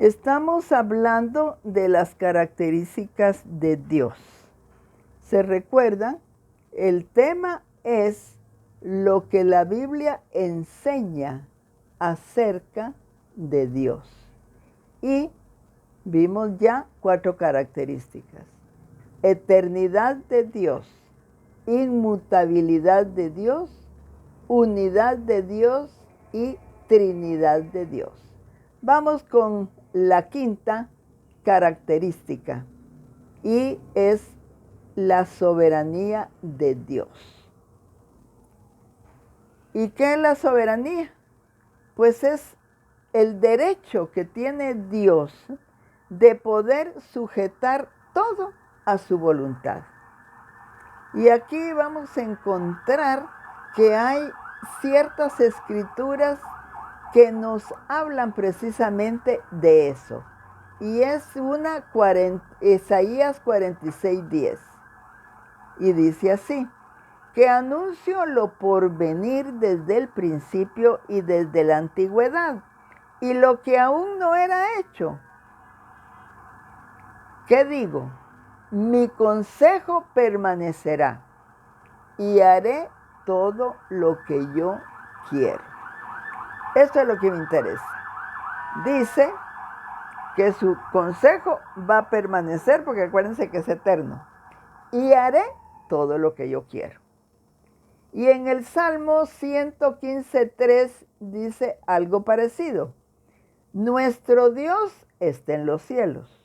Estamos hablando de las características de Dios. ¿Se recuerdan? El tema es lo que la Biblia enseña acerca de Dios. Y vimos ya 4 características. Eternidad de Dios, inmutabilidad de Dios, unidad de Dios y Trinidad de Dios. Vamos con la 5ª característica y es la soberanía de Dios. ¿Y qué es la soberanía? Pues es el derecho que tiene Dios de poder sujetar todo a su voluntad. Y aquí vamos a encontrar que hay ciertas escrituras que nos hablan precisamente de eso. Y es Isaías 46:10. Y dice así: que anuncio lo por venir desde el principio y desde la antigüedad, y lo que aún no era hecho. ¿Qué digo? Mi consejo permanecerá y haré todo lo que yo quiero. Esto es lo que me interesa. Dice que su consejo va a permanecer, porque acuérdense que es eterno. Y haré todo lo que yo quiero. Y en el Salmo 115:3 dice algo parecido. Nuestro Dios está en los cielos.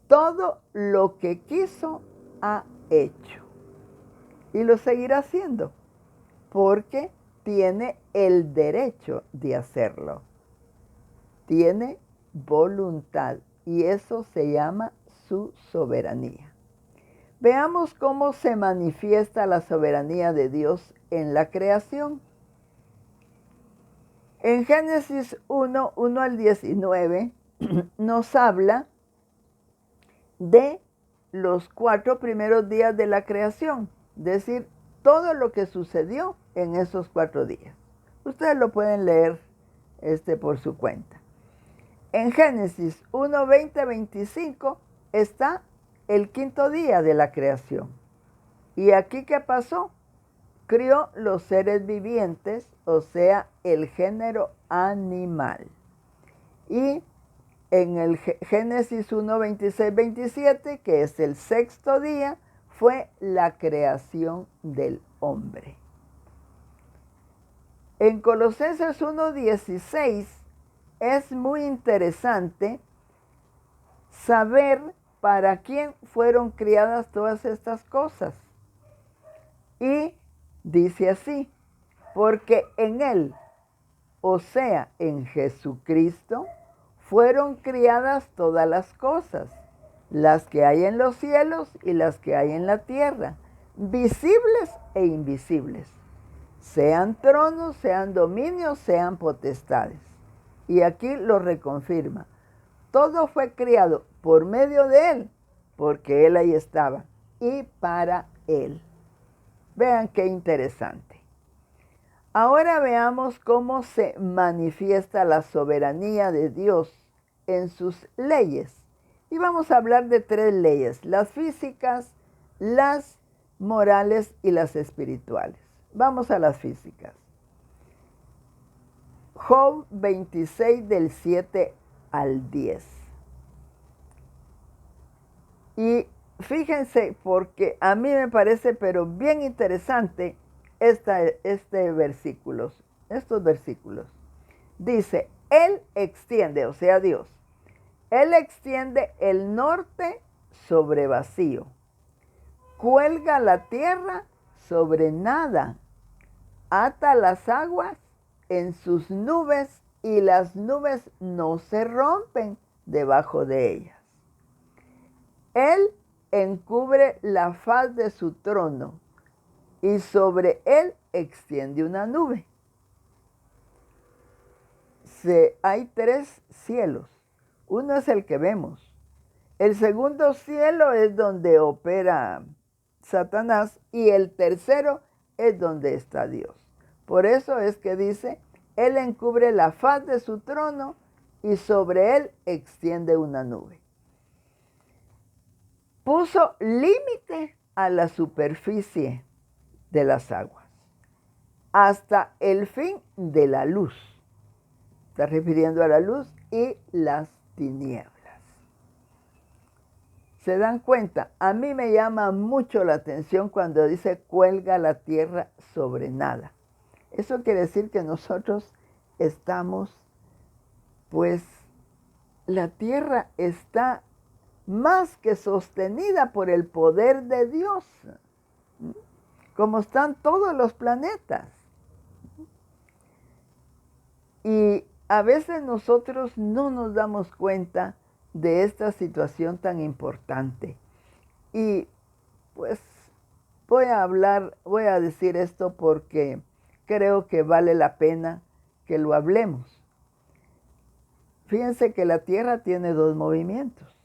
Todo lo que quiso ha hecho. Y lo seguirá haciendo, porque tiene el derecho de hacerlo. Tiene voluntad y eso se llama su soberanía. Veamos cómo se manifiesta la soberanía de Dios en la creación. En Génesis 1 al 19 nos habla de los 4 primeros días de la creación, es decir, todo lo que sucedió en esos 4 días. Ustedes lo pueden leer por su cuenta. En Génesis 1, 20, 25 está el 5.º día de la creación. ¿Y aquí qué pasó? Crió los seres vivientes, o sea, el género animal. Y en el Génesis 1, 26, 27, que es el 6.º día, fue la creación del hombre. En Colosenses 1, 16 es muy interesante saber para quién fueron criadas todas estas cosas. Y dice así: porque en Él, o sea, en Jesucristo, fueron criadas todas las cosas, las que hay en los cielos y las que hay en la tierra, visibles e invisibles, sean tronos, sean dominios, sean potestades. Y aquí lo reconfirma. Todo fue criado por medio de Él, porque Él ahí estaba, y para Él. Vean qué interesante. Ahora veamos cómo se manifiesta la soberanía de Dios en sus leyes. Y vamos a hablar de 3 leyes: las físicas, las morales y las espirituales. Vamos a las físicas. Job 26 del 7 al 10. Y fíjense, porque a mí me parece pero bien interesante estos versículos. Dice: Él extiende, o sea Dios, Él extiende el norte sobre vacío, cuelga la tierra sobre nada, ata las aguas en sus nubes y las nubes no se rompen debajo de ellas. Él encubre la faz de su trono y sobre él extiende una nube. Hay 3 cielos. Uno es el que vemos. El segundo cielo es donde opera Satanás y el tercero es donde está Dios. Por eso es que dice: Él encubre la faz de su trono y sobre él extiende una nube. Puso límite a la superficie de las aguas, hasta el fin de la luz. Está refiriendo a la luz y las tinieblas. ¿Se dan cuenta? A mí me llama mucho la atención cuando dice cuelga la tierra sobre nada. Eso quiere decir que nosotros estamos, pues, la tierra está más que sostenida por el poder de Dios, como están todos los planetas. Y a veces nosotros no nos damos cuenta de esta situación tan importante. Y pues voy a decir esto porque creo que vale la pena que lo hablemos. Fíjense que la Tierra tiene dos movimientos.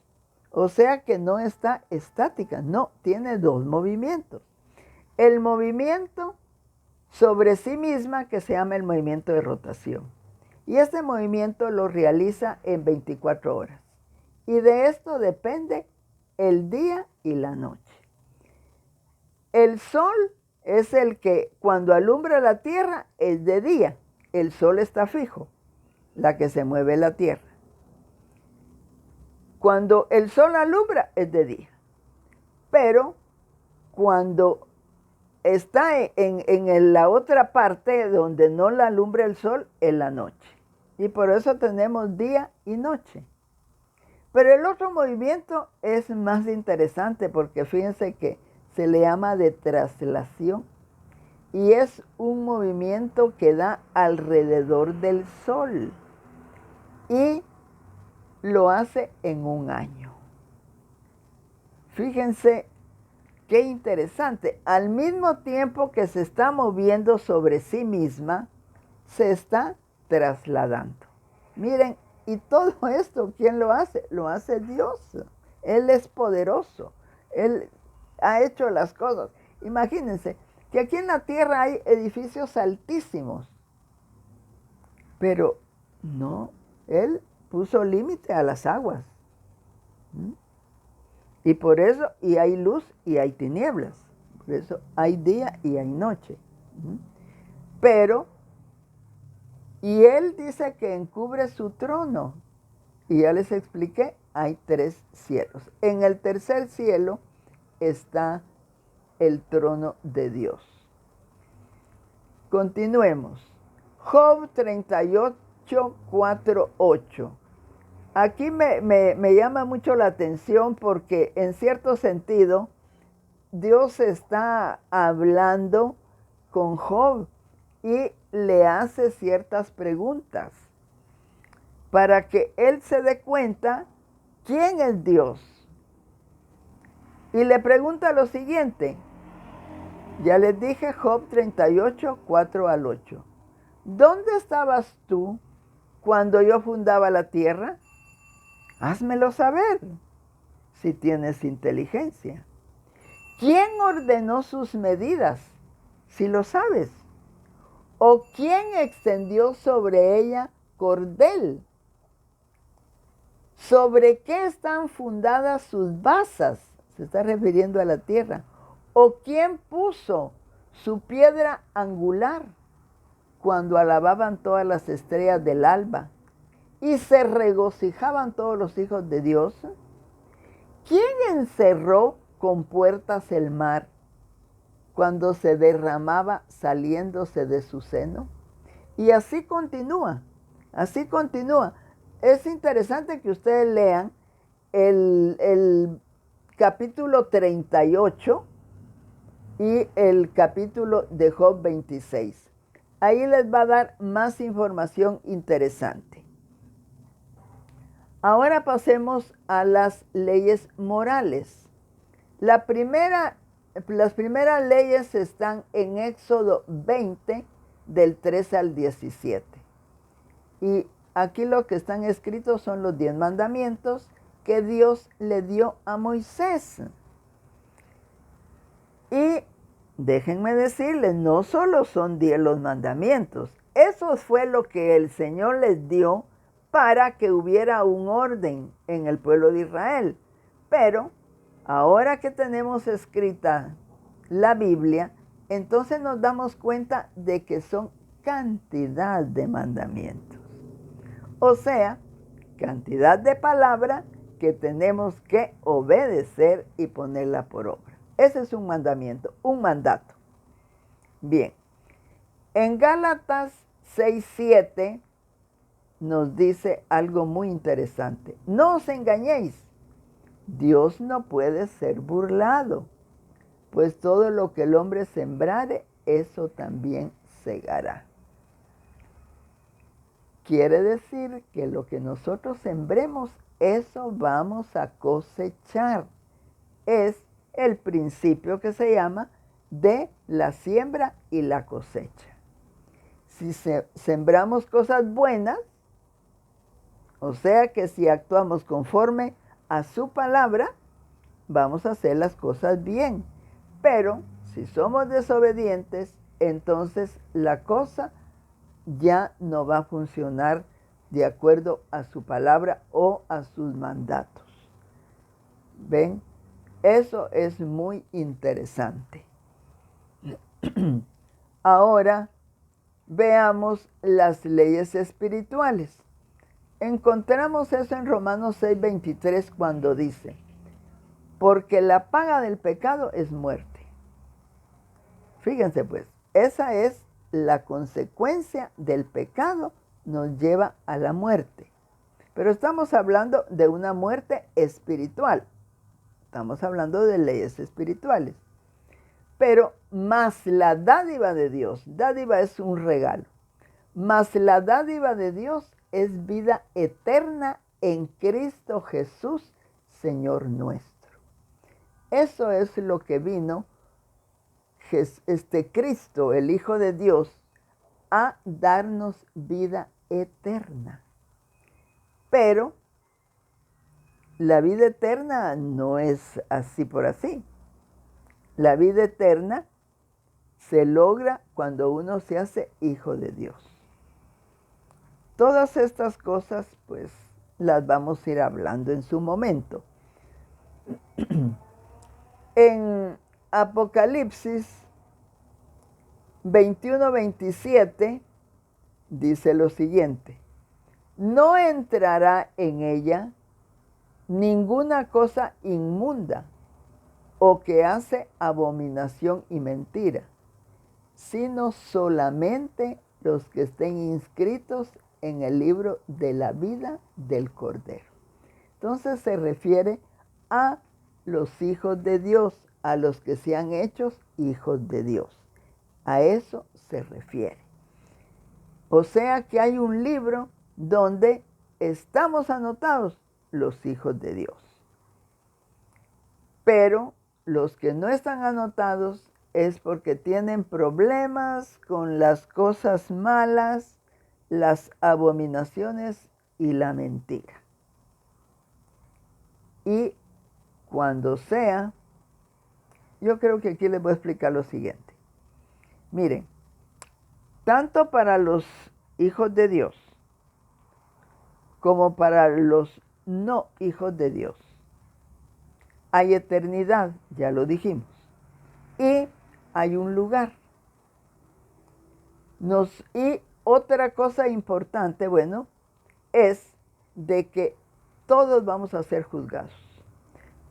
O sea que no está estática, no, tiene dos movimientos. El movimiento sobre sí misma, que se llama el movimiento de rotación. Y este movimiento lo realiza en 24 horas. Y de esto depende el día y la noche. El sol es el que cuando alumbra la tierra es de día. El sol está fijo, la que se mueve es la tierra. Cuando el sol alumbra es de día. Pero cuando está en la otra parte donde no la alumbra el sol es la noche. Y por eso tenemos día y noche. Pero el otro movimiento es más interesante porque fíjense que se le llama de traslación y es un movimiento que da alrededor del sol y lo hace en un año. Fíjense qué interesante. Al mismo tiempo que se está moviendo sobre sí misma, se está trasladando. Miren, y todo esto, ¿quién lo hace? Lo hace Dios. Él es poderoso. Él ha hecho las cosas. Imagínense que aquí en la tierra hay edificios altísimos. Pero no, Él puso límite a las aguas. Y por eso, y hay luz y hay tinieblas. Por eso hay día y hay noche. Pero y Él dice que encubre su trono. Y ya les expliqué, hay 3 cielos. En el tercer cielo está el trono de Dios. Continuemos. Job 38, 4, 8. Aquí me llama mucho la atención porque en cierto sentido Dios está hablando con Job y le hace ciertas preguntas para que él se dé cuenta quién es Dios. Y le pregunta lo siguiente, ya les dije Job 38, 4 al 8. ¿Dónde estabas tú cuando yo fundaba la tierra? Házmelo saber, si tienes inteligencia. ¿Quién ordenó sus medidas, si lo sabes? ¿O quién extendió sobre ella cordel? ¿Sobre qué están fundadas sus basas? Se está refiriendo a la tierra. ¿O quién puso su piedra angular cuando alababan todas las estrellas del alba y se regocijaban todos los hijos de Dios? ¿Quién encerró con puertas el mar cuando se derramaba saliéndose de su seno? Y así continúa, así continúa. Es interesante que ustedes lean el capítulo 38 y el capítulo de Job 26. Ahí les va a dar más información interesante. Ahora pasemos a las leyes morales. Las primeras leyes están en Éxodo 20, del 13 al 17. Y aquí lo que están escritos son los 10 mandamientos que Dios le dio a Moisés. Y déjenme decirles, no solo son 10 los mandamientos. Eso fue lo que el Señor les dio para que hubiera un orden en el pueblo de Israel. Pero ahora que tenemos escrita la Biblia, entonces nos damos cuenta de que son cantidad de mandamientos. O sea, cantidad de palabra que tenemos que obedecer y ponerla por obra. Ese es un mandamiento, un mandato. Bien, en Gálatas 6:7 nos dice algo muy interesante. No os engañéis, Dios no puede ser burlado, pues todo lo que el hombre sembrare, eso también segará. Quiere decir que lo que nosotros sembremos, eso vamos a cosechar. Es el principio que se llama de la siembra y la cosecha. Si sembramos cosas buenas, o sea que si actuamos conforme a su palabra, vamos a hacer las cosas bien. Pero si somos desobedientes, entonces la cosa ya no va a funcionar de acuerdo a su palabra o a sus mandatos. ¿Ven? Eso es muy interesante. Ahora veamos las leyes espirituales. Encontramos eso en Romanos 6:23 cuando dice, porque la paga del pecado es muerte. Fíjense pues, esa es la consecuencia del pecado, nos lleva a la muerte. Pero estamos hablando de una muerte espiritual. Estamos hablando de leyes espirituales. Pero más la dádiva de Dios, dádiva es un regalo, más la dádiva de Dios es vida eterna en Cristo Jesús, Señor nuestro. Eso es lo que vino Cristo, el Hijo de Dios, a darnos vida eterna. Pero la vida eterna no es así por así. La vida eterna se logra cuando uno se hace hijo de Dios. Todas estas cosas, pues, las vamos a ir hablando en su momento. En Apocalipsis 21:27 dice lo siguiente: no entrará en ella ninguna cosa inmunda o que hace abominación y mentira, sino solamente los que estén inscritos en el libro de la vida del Cordero. Entonces se refiere a los hijos de Dios, a los que sean hechos hijos de Dios. A eso se refiere. O sea que hay un libro donde estamos anotados los hijos de Dios. Pero los que no están anotados es porque tienen problemas con las cosas malas, las abominaciones y la mentira. Y cuando sea, yo creo que aquí les voy a explicar lo siguiente. Miren, tanto para los hijos de Dios como para los no hijos de Dios, hay eternidad, ya lo dijimos, y hay un lugar. Y otra cosa importante, bueno, es de que todos vamos a ser juzgados.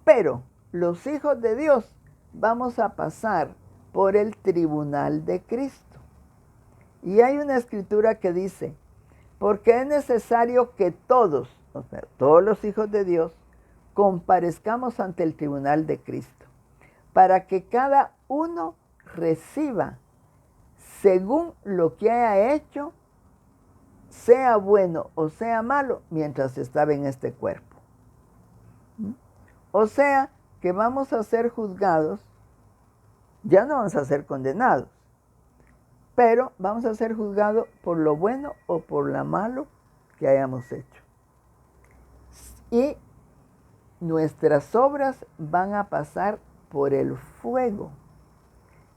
Pero los hijos de Dios vamos a pasar por el tribunal de Cristo. Y hay una escritura que dice, porque es necesario que todos, o sea, todos los hijos de Dios, comparezcamos ante el tribunal de Cristo, para que cada uno reciba según lo que haya hecho, sea bueno o sea malo, mientras estaba en este cuerpo. O sea que vamos a ser juzgados, ya no vamos a ser condenados, pero vamos a ser juzgados por lo bueno o por lo malo que hayamos hecho. Y nuestras obras van a pasar por el fuego.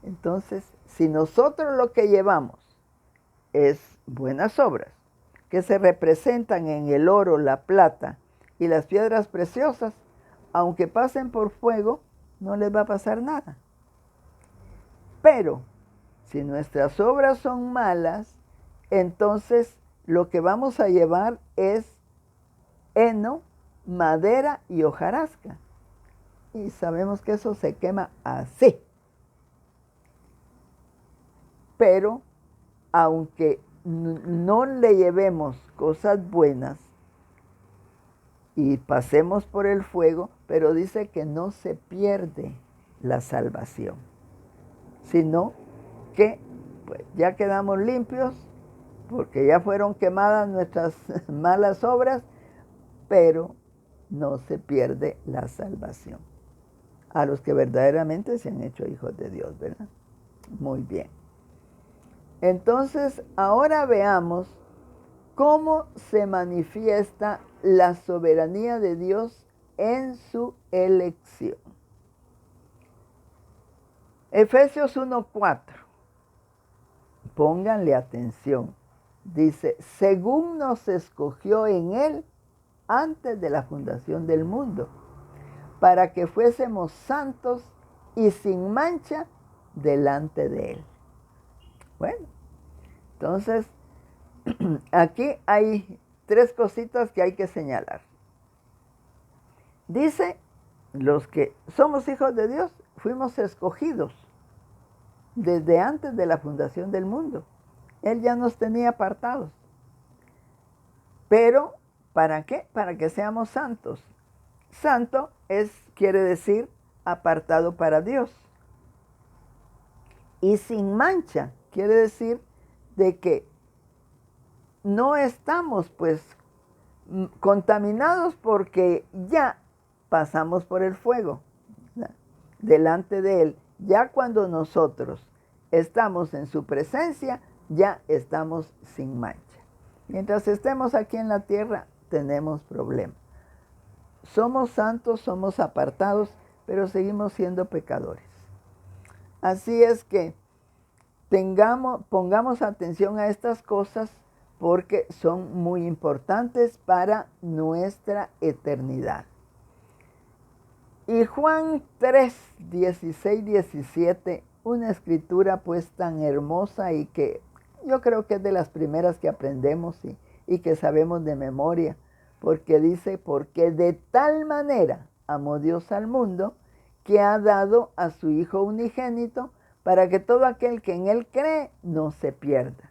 Entonces, si nosotros lo que llevamos es buenas obras, que se representan en el oro, la plata y las piedras preciosas, aunque pasen por fuego, no les va a pasar nada. Pero si nuestras obras son malas, entonces lo que vamos a llevar es heno, madera y hojarasca. Y sabemos que eso se quema así. Pero aunque no le llevemos cosas buenas y pasemos por el fuego, pero dice que no se pierde la salvación, sino que pues, ya quedamos limpios porque ya fueron quemadas nuestras malas obras, pero no se pierde la salvación. A los que verdaderamente se han hecho hijos de Dios, ¿verdad? Muy bien. Entonces, ahora veamos cómo se manifiesta la soberanía de Dios en su elección. Efesios 1:4. Pónganle atención. Dice, según nos escogió en Él antes de la fundación del mundo, para que fuésemos santos y sin mancha delante de Él. Bueno, entonces, aquí hay tres cositas que hay que señalar. Dice, los que somos hijos de Dios, fuimos escogidos desde antes de la fundación del mundo. Él ya nos tenía apartados. Pero, ¿para qué? Para que seamos santos. Santo quiere decir apartado para Dios. Y sin mancha, quiere decir de que no estamos pues contaminados porque ya pasamos por el fuego, ¿no? Delante de Él. Ya cuando nosotros estamos en su presencia, ya estamos sin mancha. Mientras estemos aquí en la tierra, tenemos problemas. Somos santos, somos apartados, pero seguimos siendo pecadores. Así es que pongamos atención a estas cosas porque son muy importantes para nuestra eternidad. Y Juan 3, 16, 17, una escritura pues tan hermosa y que yo creo que es de las primeras que aprendemos y que sabemos de memoria, porque dice, porque de tal manera amó Dios al mundo, que ha dado a su Hijo unigénito, para que todo aquel que en Él cree no se pierda,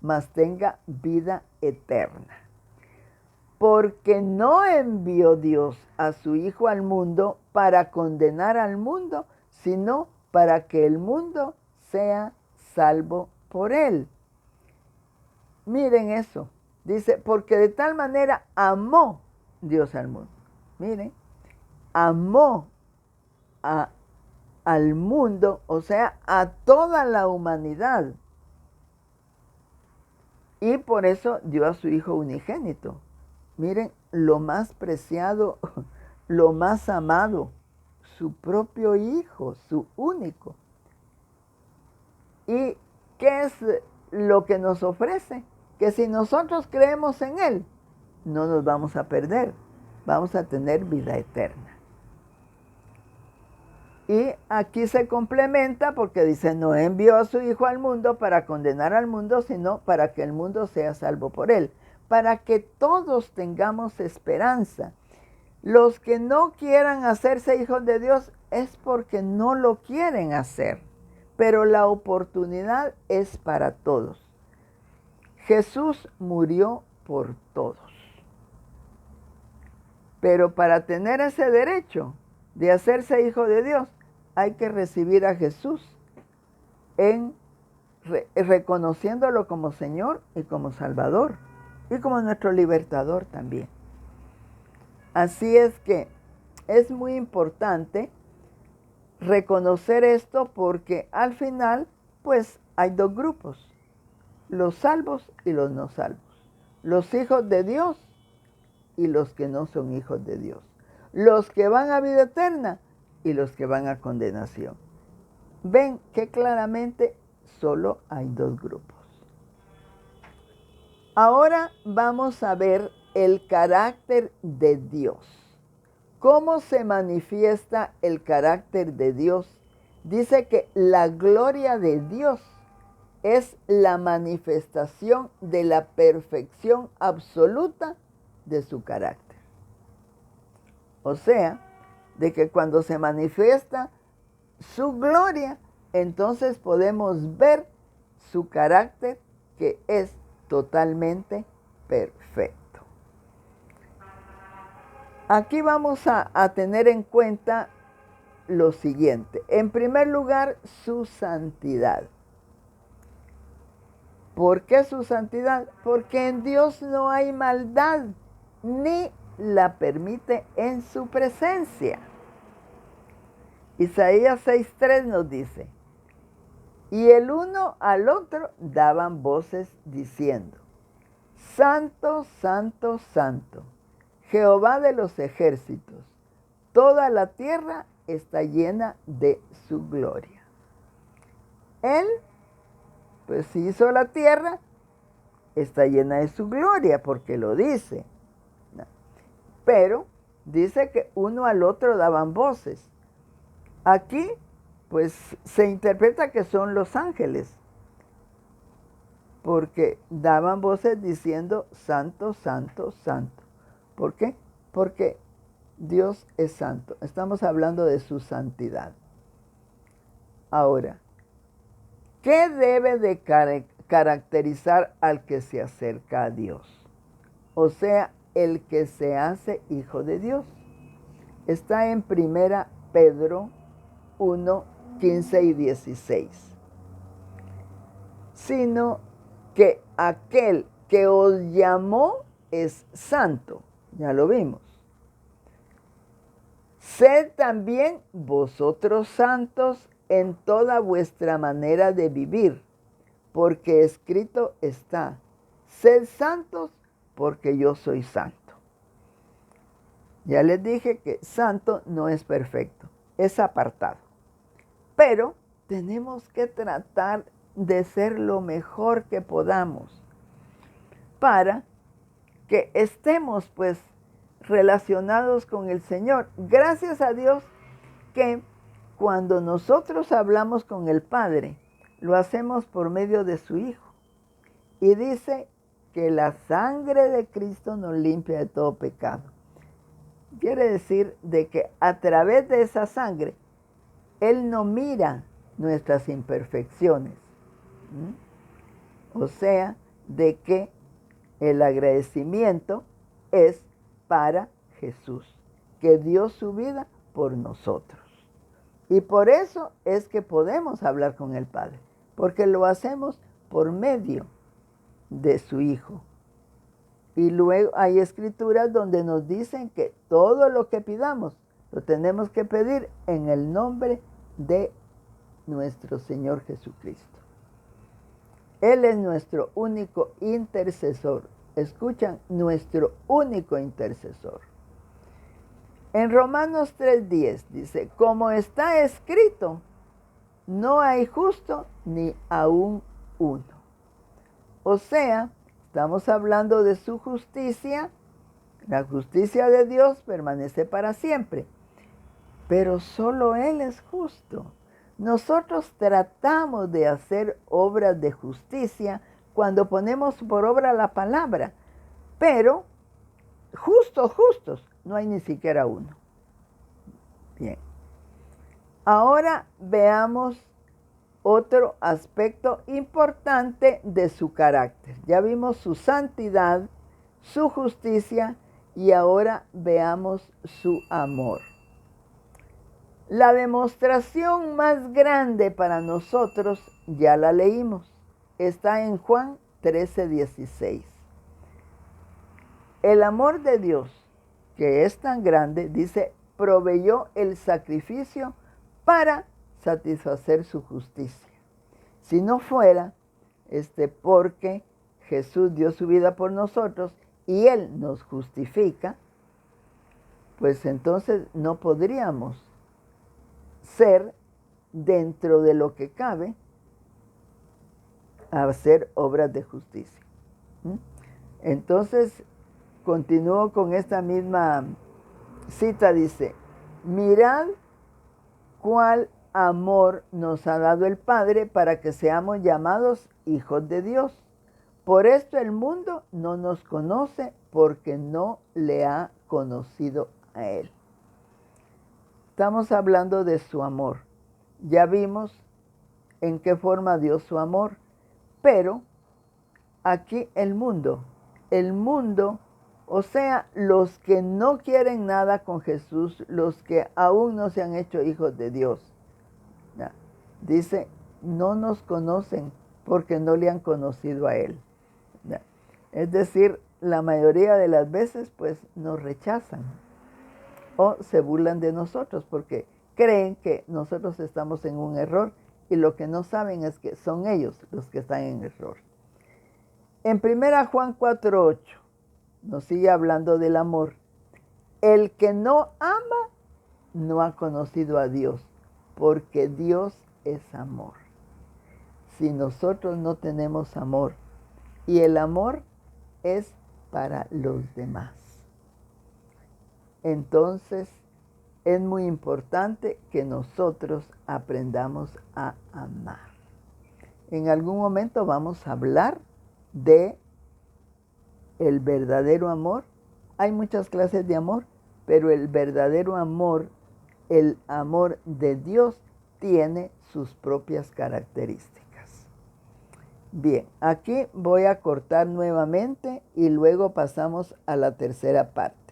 mas tenga vida eterna. Porque no envió Dios a su Hijo al mundo para condenar al mundo, sino para que el mundo sea salvo por Él. Miren eso. Dice, porque de tal manera amó Dios al mundo. Miren, amó al mundo, o sea, a toda la humanidad. Y por eso dio a su Hijo unigénito. Miren, lo más preciado, lo más amado, su propio Hijo, su único. ¿Y qué es lo que nos ofrece? Que si nosotros creemos en Él, no nos vamos a perder, vamos a tener vida eterna. Y aquí se complementa porque dice, no envió a su Hijo al mundo para condenar al mundo, sino para que el mundo sea salvo por Él, para que todos tengamos esperanza. Los que no quieran hacerse hijos de Dios es porque no lo quieren hacer, pero la oportunidad es para todos. Jesús murió por todos. Pero para tener ese derecho de hacerse hijo de Dios, hay que recibir a Jesús reconociéndolo como Señor y como Salvador y como nuestro libertador también. Así es que es muy importante reconocer esto porque al final pues hay dos grupos, los salvos y los no salvos, los hijos de Dios y los que no son hijos de Dios, los que van a vida eterna y los que van a condenación. Ven que claramente solo hay dos grupos. Ahora vamos a ver el carácter de Dios. ¿Cómo se manifiesta el carácter de Dios? Dice que la gloria de Dios es la manifestación de la perfección absoluta de su carácter. O sea, de que cuando se manifiesta su gloria, entonces podemos ver su carácter, que es totalmente perfecto. Aquí vamos a tener en cuenta lo siguiente. En primer lugar, su santidad. ¿Por qué su santidad? Porque en Dios no hay maldad, ni la permite en su presencia. Isaías 6:3 nos dice: y el uno al otro daban voces diciendo: Santo, santo, santo, Jehová de los ejércitos, toda la tierra está llena de su gloria. Él, pues hizo la tierra, está llena de su gloria, porque lo dice. Pero dice que uno al otro daban voces. Aquí, pues se interpreta que son los ángeles, porque daban voces diciendo: Santo, santo, santo. ¿Por qué? Porque Dios es santo. Estamos hablando de su santidad. Ahora, ¿qué debe de caracterizar al que se acerca a Dios? O sea, el que se hace hijo de Dios. Está en 1 Pedro 1, 15 y 16. Sino que aquel que os llamó es santo. Ya lo vimos. Sed también vosotros santos en toda vuestra manera de vivir, porque escrito está: sed santos porque yo soy santo. Ya les dije que santo no es perfecto, es apartado. Pero tenemos que tratar de ser lo mejor que podamos para que estemos pues relacionados con el Señor. Gracias a Dios que cuando nosotros hablamos con el Padre, lo hacemos por medio de su Hijo. Y dice que la sangre de Cristo nos limpia de todo pecado. Quiere decir de que a través de esa sangre, Él no mira nuestras imperfecciones. O sea, de que el agradecimiento es para Jesús, que dio su vida por nosotros. Y por eso es que podemos hablar con el Padre, porque lo hacemos por medio de su Hijo. Y luego hay escrituras donde nos dicen que todo lo que pidamos lo tenemos que pedir en el nombre de nuestro Señor Jesucristo. Él es nuestro único intercesor. Escuchan, nuestro único intercesor. En Romanos 3:10 dice: como está escrito, no hay justo ni aún uno. O sea, estamos hablando de su justicia. La justicia de Dios permanece para siempre, pero solo Él es justo. Nosotros tratamos de hacer obras de justicia cuando ponemos por obra la palabra, pero justos, no hay ni siquiera uno. Bien. Ahora veamos otro aspecto importante de su carácter. Ya vimos su santidad, su justicia, y ahora veamos su amor. La demostración más grande para nosotros, ya la leímos, está en Juan 13:16. El amor de Dios, que es tan grande, dice, proveyó el sacrificio para satisfacer su justicia. Si no fuera porque Jesús dio su vida por nosotros y Él nos justifica, pues entonces no podríamos ser, dentro de lo que cabe, hacer obras de justicia. Entonces, continúo con esta misma cita, dice, mirad cuál amor nos ha dado el Padre para que seamos llamados hijos de Dios. Por esto el mundo no nos conoce porque no le ha conocido a Él. Estamos hablando de su amor. Ya vimos en qué forma dio su amor, pero aquí el mundo, o sea, los que no quieren nada con Jesús, los que aún no se han hecho hijos de Dios, dice, no nos conocen porque no le han conocido a Él. Es decir, la mayoría de las veces pues nos rechazan o se burlan de nosotros porque creen que nosotros estamos en un error y lo que no saben es que son ellos los que están en error. En 1 Juan 4:8 nos sigue hablando del amor. El que no ama no ha conocido a Dios, porque Dios es amor. Si nosotros no tenemos amor, y el amor es para los demás, entonces es muy importante que nosotros aprendamos a amar. En algún momento vamos a hablar de el verdadero amor. Hay muchas clases de amor, pero el verdadero amor, el amor de Dios, tiene sus propias características. Bien, aquí voy a cortar nuevamente y luego pasamos a la tercera parte.